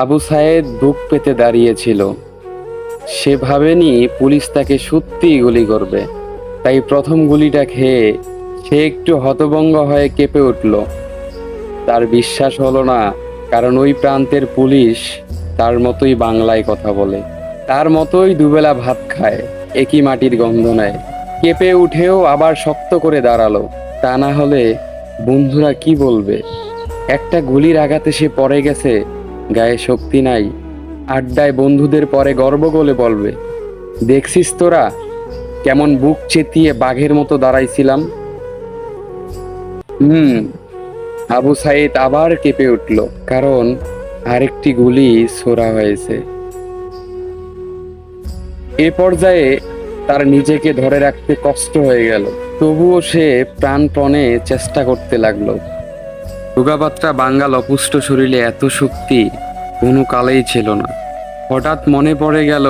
আবু সায়েদ বুক পেতে দাঁড়িয়েছিল। সে ভাবেনি পুলিশ তাকে সত্যিই গুলি করবে। তাই প্রথম গুলিটা খেয়ে সে একটু হতভম্ব হয়ে কেঁপে উঠল। তার বিশ্বাস হলো না, কারণ ওই প্রান্তের পুলিশ তার মতোই বাংলায় কথা বলে, তার মতোই দুবেলা ভাত খায়, একই মাটির গন্ধ নেয়। কেঁপে উঠেও আবার শক্ত করে দাঁড়ালো। তা না হলে বন্ধুরা কি বলবে? একটা গুলির আঘাতে সে পড়ে গেছে, গায়ে শক্তি নাই। আড্ডায় বন্ধুদের পরে গর্ব করে বলবে, দেখছিস তোরা কেমন বুক চেতিয়ে বাঘের মতো দাঁড়াইছিলাম। হুম। আবু সাইদ আবার কেঁপে উঠল, কারণ আরেকটি গুলি ছোড়া হয়েছে। এ পর্যায়ে তার নিজেকে ধরে রাখতে কষ্ট হয়ে গেল। তবুও সে প্রাণপণে চেষ্টা করতে লাগলো। রোগাপাত্রা বাঙ্গাল অপুষ্ট শরীরে এত শক্তি কোনো কালেই ছিল না। হঠাৎ মনে পড়ে গেল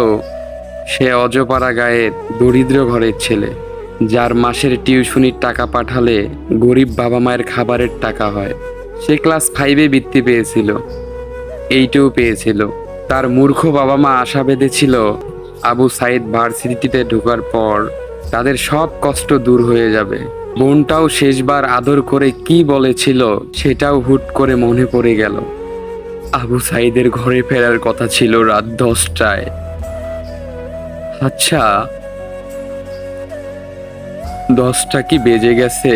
সে অজপাড়া গায়ের দরিদ্র ঘরের ছেলে, যার মাসের টিউশনির টাকা পাঠালে গরিব বাবা মায়ের খাবারের টাকা হয়। সে ক্লাস 5-এ বৃত্তি পেয়েছিল, 8-এও পেয়েছিল। তার মূর্খ বাবা মা আশা বেঁধেছিল আবু সাইদ ভার্সিটিতে ঢোকার পর তাদের সব কষ্ট দূর হয়ে যাবে। বোনটাও শেষবার আদর করে কি বলেছিল সেটাও হুট করে মনে পড়ে গেল। আবু সাইদের ঘরে ফেরার কথা ছিল রাত 10টায়। আচ্ছা, 10টা কি বেজে গেছে?